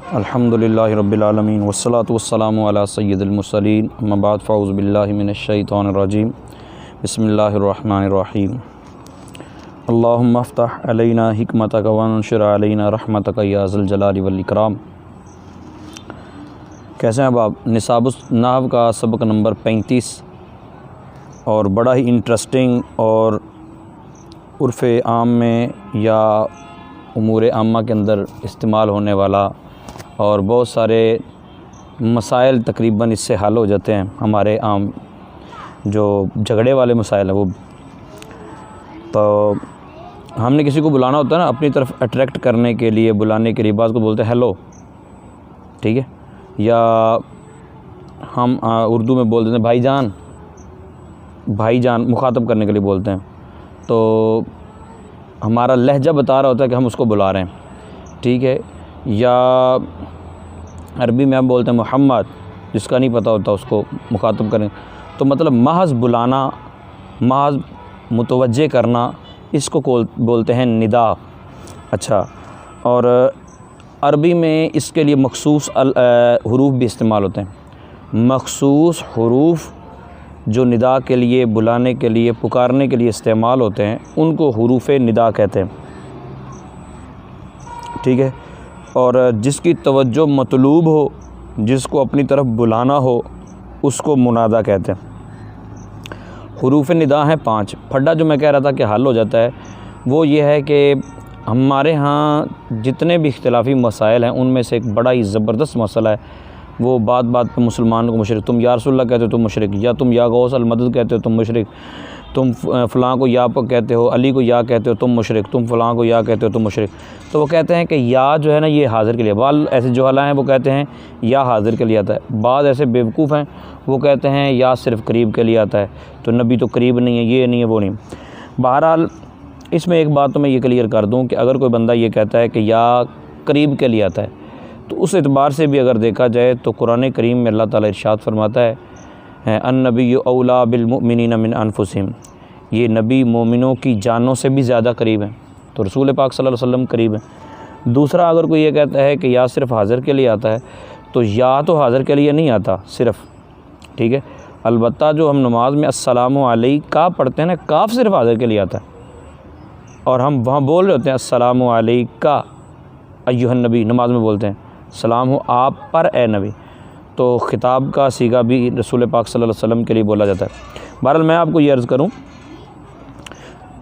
अल्हम्दुलिल्लाहि रब्बिल आलमीन वस्सलातु वस्सलामु अला सय्यिदिल मुरसलीन अम्मा बाद फ़अऊज़ु बिल्लाहि मिनश शैतानिर रजीम बिस्मिल्लाहिर रहमानिर रहीम अल्लाहुम्मा अफ़्तह अलैना हिकमतक वंशुर अलैना रहमतक या ज़ल जलाली वल इकराम। कैसे हैं अब आप? निसाबुस नहव का सबक नंबर 35 और बड़ा ही इंटरेस्टिंग और उर्फ़ आम में या उमूर आमा के अंदर इस्तेमाल होने वाला और बहुत सारे मसाइल तकरीबन इससे हल हो जाते हैं। हमारे आम जो झगड़े वाले मसाइल हैं वो, तो हमने किसी को बुलाना होता है ना अपनी तरफ अट्रैक्ट करने के लिए, बुलाने के लिए। बात को बोलते हैं हेलो, ठीक है, या हम उर्दू में बोल देते हैं भाईजान, भाईजान मुखातब करने के लिए बोलते हैं। तो हमारा लहजा बता रहा होता है कि हम उसको बुला रहे हैं, ठीक है। या अरबी में हम बोलते हैं मोहम्मद, जिसका नहीं पता होता उसको मुखातब करें। तो मतलब महज बुलाना, महज मुतवज्जे करना, इसको बोलते हैं निदा। अच्छा, और अरबी में इसके लिए मखसूस हुरूफ भी इस्तेमाल होते हैं। मखसूस हुरूफ जो निदा के लिए, बुलाने के लिए, पुकारने के लिए इस्तेमाल होते हैं, उनको हुरूफ निदा कहते हैं, ठीक है। और जिसकी तवज्जो मतलूब हो, जिसको अपनी तरफ बुलाना हो, उसको मुनादा कहते हैं। हुरूफ निदा हैं 5। फड्डा जो मैं कह रहा था कि हल हो जाता है, वो ये है कि हमारे यहाँ जितने भी इख्तिलाफ़ी मसाइल हैं उनमें से एक बड़ा ही ज़बरदस्त मसला है, वो बात बात पर मुसलमान को मुशरिक, तुम या रसूलल्लाह कहते हो तुम मुशरिक, या तुम या गौस अल मदद कहते हो तुम मुशरिक, तुम फ़लाँ को या कहते हो, अली को या कहते हो तुम मुशरिक, तुम फ़लाँ को या कहते हो तुम मुशरिक। तो वो कहते हैं कि या जो है ना ये हाज़िर के लिए, बाल ऐसे जो हला हैं वो कहते हैं या हाज़िर के लिए आता है। बाद ऐसे बेवकूफ़ हैं वो कहते हैं या सिर्फ़ करीब के लिए आता है। तो नबी तो करीब नहीं है, ये नहीं है, वो नहीं। बहरहाल इसमें एक बात तो मैं ये क्लियर कर दूँ कि अगर कोई बंदा ये कहता है कि या करीब के लिए आता है, तो उस एतबार से भी अगर देखा जाए तो कुरान करीम में अल्लाह ताला इरशाद फरमाता है अन्नबिय्यु औला बिल मुमिनीना मिन अनफुसिहिम, ये नबी मोमिनों की जानों से भी ज़्यादा करीब हैं। तो रसूल पाक सल्लल्लाहु अलैहि वसल्लम करीब हैं। दूसरा, अगर कोई ये कहता है कि या सिर्फ़ हाज़िर के लिए आता है, तो या तो हाज़िर के लिए नहीं आता सिर्फ़, ठीक है। अलबत्ता जो हम नमाज में अस्सलामु अलैका पढ़ते हैं ना, काफ़ सिर्फ़ हाज़िर के लिए आता है, और हम वहाँ बोल रहे होते हैं अस्सलामु अलैका अय्युहन नबी, नमाज में बोलते हैं सलाम हो आप पर ए नबी। तो ख़िताब का सीगा भी रसूल पाक सल्लल्लाहु अलैहि वसल्लम के लिए बोला जाता है। बहरहाल मैं आपको ये अर्ज़ करूँ,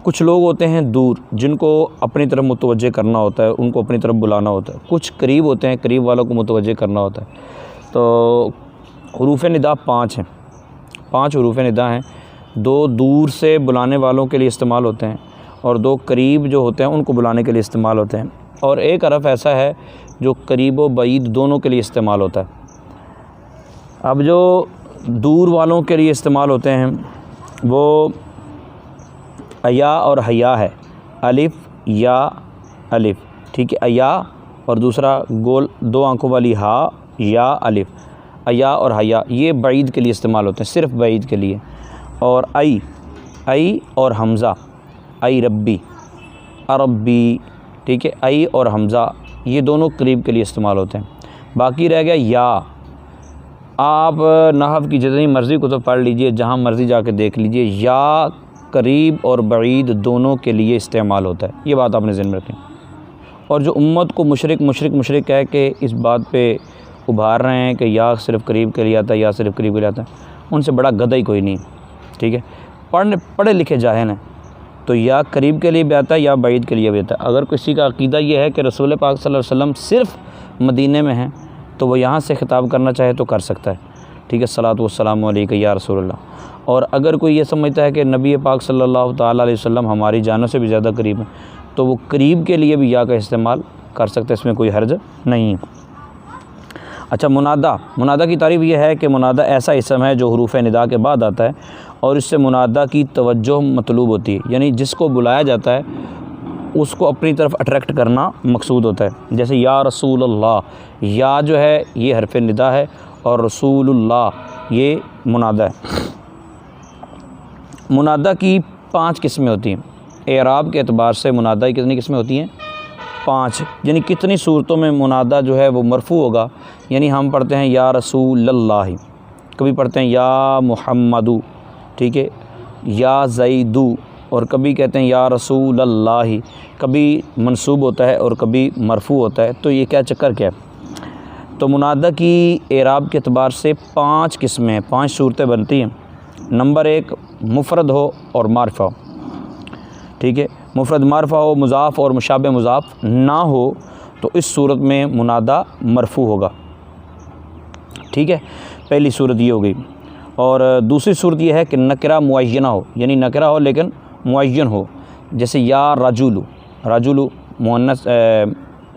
कुछ लोग होते हैं दूर, जिनको अपनी तरफ मुतवज्जे करना होता है, उनको अपनी तरफ बुलाना होता है। कुछ करीब होते हैं, करीब वालों को मुतवज्जे करना होता है। तो हुरूफ़ निदा 5 हैं, 5 हुरूफ़ निदा हैं। 2 दूर से बुलाने वालों के लिए इस्तेमाल होते हैं, और 2 करीब जो होते हैं उनको बुलाने के लिए इस्तेमाल होते हैं। और एक हरफ ऐसा है जो करीब व बईद दोनों के लिए इस्तेमाल होता है। अब जो दूर वालों के लिए इस्तेमाल होते हैं वो अया और हया है, अलिफ या अलिफ, ठीक है। अया और दूसरा गोल 2 आंखों वाली हा या अलिफ, अया और हया, ये बईद के लिए इस्तेमाल होते हैं, सिर्फ़ बईद के लिए। और आई और हमज़ा, आई रब्बी, अरब्बी, ठीक है। आई और हमज़ा ये दोनों करीब के लिए इस्तेमाल होते हैं। बाकी रह गया या। आप नहव की जितनी मर्ज़ी कुतुब पढ़ लीजिए, जहाँ मर्ज़ी जाके देख लीजिए, या करीब और बईद दोनों के लिए इस्तेमाल होता है। ये बात आपने ज़हन में रखें। और जो उम्मत को मुशरिक कह के इस बात पे उभार रहे हैं कि या सिर्फ़ करीब के लिए आता है, या सिर्फ़ करीब के लिए आता है, उनसे बड़ा गधा ही कोई नहीं, ठीक है। पढ़े लिखे जाहिल हैं, तो या करीब के लिए भी आता है या बईद के लिए भी आता है। अगर किसी का अक़ीदा ये है कि रसूल पाक सल्लल्लाहु अलैहि वसल्लम सिर्फ़ मदीने में हैं, तो वो यहाँ से ख़िताब करना चाहे तो कर सकता है, ठीक है। सलातु वस्सलामु अलैका या रसूलल्लाह। और अगर कोई ये समझता है कि नबी पाक सल्लल्लाहु ताला अलैहि वसल्लम हमारी जानों से भी ज़्यादा करीब हैं, तो वो करीब के लिए भी या का इस्तेमाल कर सकते हैं, इसमें कोई हर्ज नहीं। अच्छा, मुनादा की तारीफ़ यह है कि मुनादा ऐसा इसम है जो हुरूफ़ निदा के बाद आता है, और इससे मुनादा की तवज्जो मतलूब होती है, यानी जिसको बुलाया जाता है उसको अपनी तरफ अट्रैक्ट करना मकसूद होता है। जैसे या रसूलल्लाह, या जो है ये हरफ निदा है, और रसूलुल्लाह ये मुनादा है। मुनादा की 5 किस्में होती हैं। एराब के एतबार से मुनादा की कितनी किस्में होती हैं? 5, यानी कितनी सूरतों में मुनादा जो है वो मरफ़ू होगा। यानी हम पढ़ते हैं या रसूलल्लाह, कभी पढ़ते हैं या मुहम्मदू, ठीक है, या ज़ैदू, और कभी कहते हैं या रसूलल्लाह, कभी मंसूब होता है और कभी मरफ़ू होता है। तो ये क्या चक्कर क्या है? तो मुनादा की एराब के अतबार से 5 किस्में हैं, 5 सूरतें बनती हैं। नंबर 1 मुफ़रद हो और मारफ़ा हो, ठीक है, मुफ़रद मारफ़ा हो, मुज़ाफ़ और मुशाबे मुज़ाफ़ ना हो तो इस सूरत में मुनादा मरफ़ू होगा, ठीक है। पहली सूरत ये हो गई। और दूसरी सूरत ये है कि नकरा मुअय्यना हो, यानी नकरा हो लेकिन मुअय्यन हो, जैसे या रजुलु, रजुलु मुअन्नस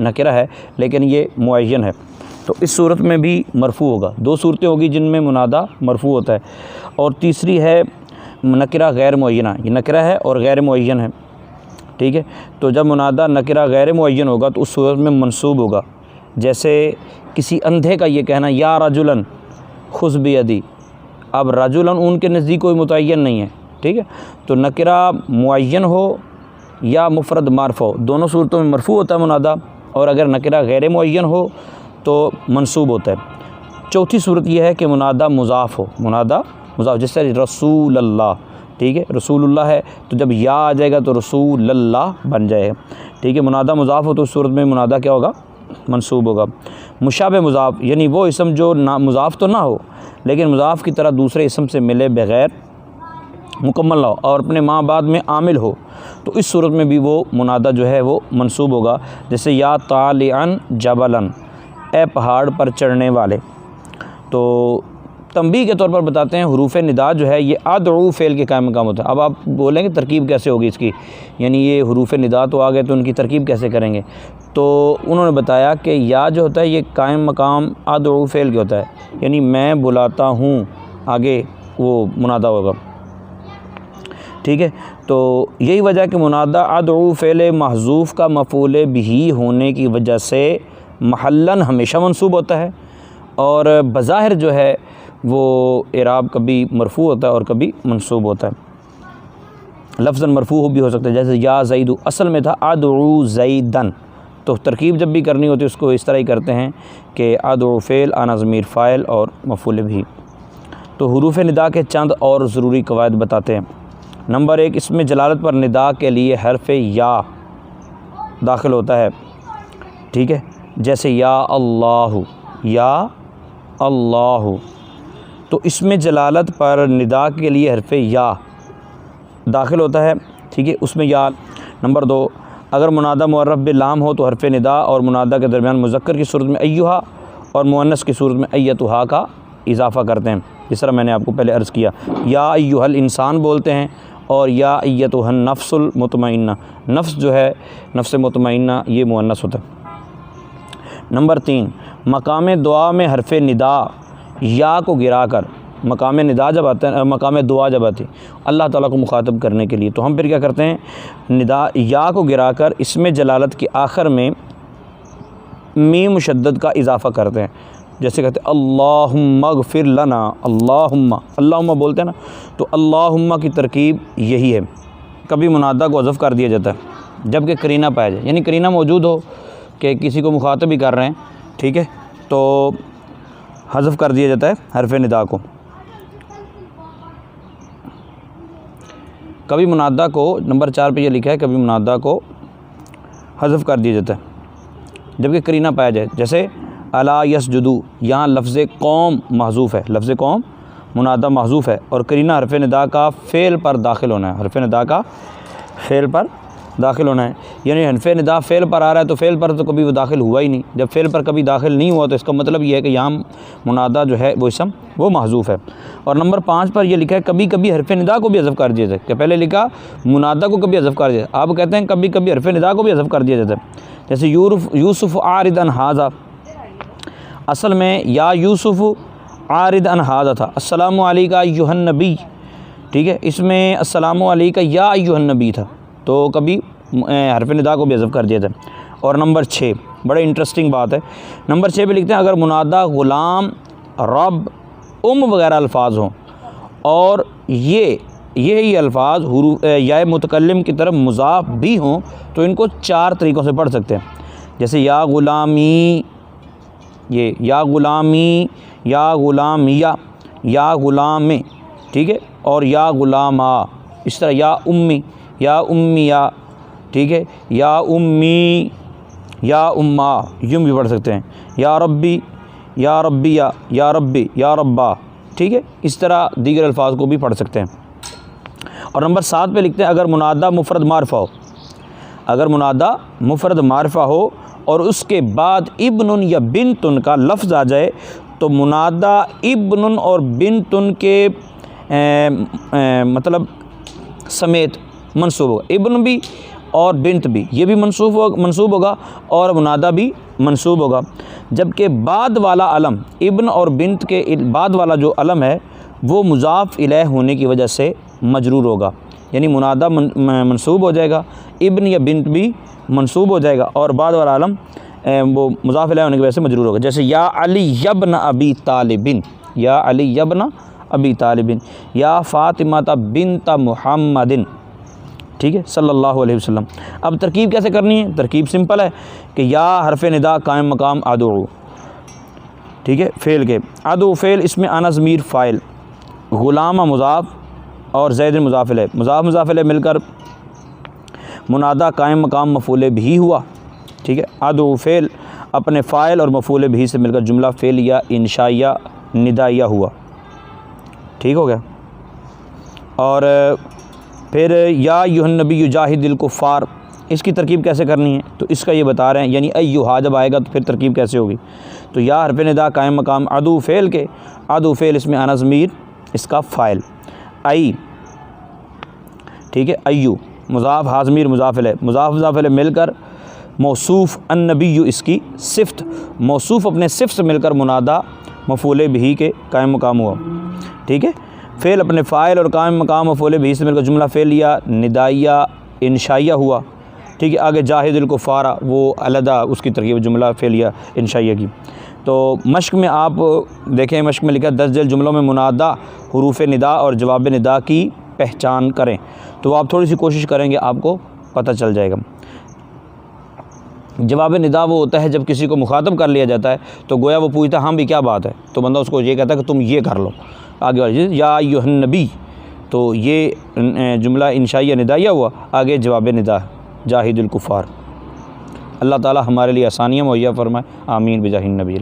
नकरा है लेकिन ये मुअय्यन है, तो इस सूरत में भी मरफ़ू होगा। 2 सूरतें होगी जिनमें मुनादा मरफ़ू होता है। और तीसरी है नकरा गैर मुअय्यना, ये नकरा है और गैर मुअय्यन है, ठीक है। तो जब मुनादा नकरा गैर मुअय्यन होगा तो उस सूरत में मंसूब होगा। जैसे किसी अंधे का ये कहना या रजुलन खुज़ बियदी, अब रजुलन उनके नज़दीक कोई मुतय्यन नहीं है, ठीक है। तो नकरा मुअय्यन हो या मुफ़रद मारफ़ा हो, दोनों सूरतों में मरफ़ू होता है मुनादा, और अगर नकरा गैर मुअय्यन हो तो मंसूब होता है। चौथी सूरत यह है कि मुनादा मुज़ाफ़ हो, मुनादा मुज़ाफ़, जैसे रसूलल्लाह, ठीक है, रसूलुल्लाह है तो जब या आ जाएगा तो रसूलल्लाह बन जाएगा, ठीक है। मुनादा मुज़ाफ़ हो तो उस सूरत में मुनादा क्या होगा? मंसूब होगा। मुशाबे मुज़ाफ़, यानी वो इसम जो ना मुज़ाफ़ तो ना हो लेकिन मुज़ाफ़ की तरह दूसरे इसम से मिले बग़ैर मुकम्मल हो और अपने माँ बाद में आमिल हो, तो इस सूरत में भी वो मुनादा जो है वो मंसूब होगा। जैसे या तालिअन जबलन, ए पहाड़ पर चढ़ने वाले। तो तंबीह के तौर पर बताते हैं हुरूफ़ निदा जो है ये अदउ फ़ेल के कायम मकाम होता है। अब आप बोलेंगे तरकीब कैसे होगी इसकी, यानी ये हुरूफ़ निदा तो आ गए तो उनकी तरकीब कैसे करेंगे? तो उन्होंने बताया कि या जो होता है ये कायम मकाम अदउ फ़ेल के होता है, यानी मैं बुलाता हूँ, आगे वो मुनादा होगा, ठीक है। तो यही वजह है कि मुनादा अदउ फ़ेल महज़ूफ़ का मफ़ूल बिही होने की वजह से महल्लन हमेशा मंसूब होता है, और बज़ाहिर जो है वो एराब कभी मरफ़ू होता है और कभी मंसूब होता है। लफ्ज़न मरफ़ू भी हो सकता है, जैसे या ज़ैदु असल में था अदउ ज़ैदन, तो तरकीब जब भी करनी होती है उसको इस तरह ही करते हैं कि अदउ फ़ेल आना ज़मीर फ़ाइल और मफ़ूल भी। तो हुरूफ़ निदा के चंद और ज़रूरी कवायद बताते हैं। नंबर 1, इसमें जलालत पर निदा के लिए हर्फ़ या दाखिल होता है, ठीक है, जैसे या अल्लाहु, या अल्लाहु, तो इसमें जलालत पर निदा के लिए हर्फ़ या दाखिल होता है, ठीक है, उसमें या। नंबर 2, अगर मुनादा मुअर्रफ़ बिलाम हो तो हर्फ़ निदा और मुनादा के दरमियान मुज़क्कर की सूरत में अय्युहा और मुअन्नस की सूरत में अय्यतुहा का इजाफ़ा करते हैं। जिस तरह मैंने आपको पहले अर्ज़ किया, या अय्युहल इंसान बोलते हैं और या अय्यतुहन नफ्सुल मुतमइन्ना, नफ्स जो है नफ्स मुतमइन्ना ये मुअन्नस होता है। नंबर 3, मकाम दुआ में हर्फ़ निदा या को गिराकर, मकाम निदा जब आता है, मकाम दुआ जब आती है अल्लाह ताला को मुखातब करने के लिए, तो हम फिर क्या करते हैं, निदा या को गिराकर इसमें जलालत के आखिर में मीम मुशद्दद का इजाफ़ा करते हैं। जैसे कहते हैं अल्लाहुम्मा गफ़िर लना, अल्लाहुम्मा, अल्लाहुम्मा बोलते हैं ना, तो अल्लाहुम्मा की तरकीब यही है। कभी मुनादा को हज़फ़ कर दिया जाता है जबकि करीना पाया जाए, यानी करीना मौजूद हो कि किसी को मुखातब भी कर रहे हैं, ठीक है, तो हज़फ़ कर दिया जाता है हर्फ़ निदा को। कभी मुनादा को, नंबर 4 पे ये लिखा है, कभी मुनादा को हज़फ़ कर दिया जाता है जबकि करीना पाया जाए। जैसे अला यसजुदू, यहाँ लफ्ज़ कौम महज़ूफ़ है, लफ्ज़ कौम मुनादा महज़ूफ़ है और करीना हर्फ़ निदा का फ़ेल पर दाखिल होना है, हर्फ़ निदा का फ़ेल पर दाखिल होना है। यानी हर्फ़ निदा फ़ेल पर आ रहा है तो फ़ेल पर तो कभी वो दाखिल हुआ ही नहीं, जब फ़ेल पर कभी दाखिल नहीं हुआ तो इसका मतलब ये है कि यहाँ मुनादा जो है वो इसम वो महज़ूफ़ है। और नंबर 5 पर यह लिखा है कभी कभी हर्फ़ निदा को भी हज़फ़ कर दिया जाए, पहले लिखा मुनादा को कभी हज़फ़ कर दिया, आप कहते हैं कभी कभी हर्फ़ निदा को भी हज़फ़ कर दिया जाता है। जैसे यूसुफ़ आरिद अन हाज़ा, असल में या यूसुफ़ आरिद अन हाज़ा था, अस्सलामु अलैका अय्युहन नबी, ठीक है, इसमें अस्सलामु अलैका या अय्युहन नबी था, तो कभी हर्फ़ निदा को भी हज़फ़ कर दिया था। और नंबर 6 बड़े इंटरेस्टिंग बात है, नंबर 6 पे लिखते हैं अगर मुनादा ग़ुलाम, रब, वगैरह अल्फाज हों और यही अल्फाज हुरूफ़ या मुतकल्लिम की तरफ मुज़ाफ़ भी हों तो इनको 4 तरीक़ों से पढ़ सकते हैं। जैसे या ग़ुलामी, ये या ग़ुलामी, या ग़ुलामिया, या ग़ुलामे, ठीक है, और या ग़ुलामा। इस तरह या उम्मी, या उम्मिया, ठीक है, या उम्मी, या उम्मा, यूँ भी पढ़ सकते हैं। या रब्बी, या रब्बिया, या रब्बी, या रब्बा, ठीक है। इस तरह दीगर अल्फाज को भी पढ़ सकते हैं। और नंबर 7 पे लिखते हैं अगर मुनादा मुफरद मारफा हो, अगर मुनादा मुफरद मारफा हो और उसके बाद इब्नुन या बिन्तुन का लफ्ज़ आ जाए तो मुनादा इब्नुन और बिन्तुन के मतलब समेत मंसूब होगा। इब्न भी और बिन्त भी, ये भी मंसूब होगा और मुनादा भी मंसूब होगा। जबकि बाद वाला अलम, इब्न और बिन्त के बाद वाला जो अलम है वो मुज़ाफ़ इलैह होने की वजह से मजरूर होगा, यानी मुनादा मंसूब हो जाएगा, इब्न या बिन्त भी मंसूब हो जाएगा और बाद वाला आलम वो मुज़ाफ़ इलैह होने की वजह से मजरूर होगा। जैसे या अली यब्न अबी तालिबिन, या अली यब्न अबी तालिबिन, या फ़ातिमा बिन्त मुहम्मदिन, ठीक है, सल्लल्लाहु अलैहि वसल्लम। अब तरकीब कैसे करनी है? तरकीब सिंपल है कि या हरफ निदा कायम मकाम अदू, ठीक है, फ़ेल के अदू फ़ेल, इसमें आना ज़मीर फ़ाइल, ग़ुलामा मुज़ाफ़ और ज़ैद मुज़ाफ़ इलैह, मुज़ाफ़ इलैह मिलकर मुनादा कायम मकाम मफ़ूल भी हुआ, ठीक है। अदू फ़ेल अपने फ़ाइल और मफ़ूल भी से मिलकर जुमला फ़ेल या इंशाइया निदाइया हुआ, ठीक हो गया। और फिर या अय्युहन नबी युजाहिदिल कुफ़ार, इसकी तरकीब कैसे करनी है तो इसका ये बता रहे हैं, यानी अय्युहा जब आएगा तो फिर तरकीब कैसे होगी। तो या हरफ़ निदा कायम मकाम अदू फ़ेल के, अदू फ़ेल इसमें आना ज़मीर इसका फ़ाइल, आई, ठीक है, अय्यू मुज़ाफ़ हाज़मीर मुज़ाफ़ इलैह मिलकर मौसूफ़ अन्नबी इसकी सिफ़्त, मौसूफ़ अपने सिफ़्त से मिलकर मुनादा मफ़ूल बिही के कायम मकाम हुआ, ठीक है। फ़ेल अपने फ़ाइल और कायम मकाम मफ़ूल बिही से मिलकर जुमला फ़ेल या निदाइया इंशाइया हुआ, ठीक है। आगे जाहिदिल कुफ़ारा वो अलहदा उसकी तरकीब जुमला फ़ेल या इंशाइया की। तो मश्क में आप देखें, मश्क में लिखा 10 जल्द जुमलों में मुनादा हुरूफ़ निदा और जवाब निदा की पहचान करें, तो आप थोड़ी सी कोशिश करेंगे आपको पता चल जाएगा। जवाब निदा वो होता है जब किसी को मुखातब कर लिया जाता है तो गोया वो पूछता हाँ भी क्या बात है, तो बंदा उसको ये कहता है कि तुम ये कर लो, आगे वाली या अय्युहन नबी, तो ये जुमला इंशाइया निदाइया हुआ, आगे जवाब निदा जाहिदिल कुफ़ार। अल्लाह ताला हमारे लिए आसानियाँ मुहैया फ़रमाए, आमीन बिजाहिन नबी।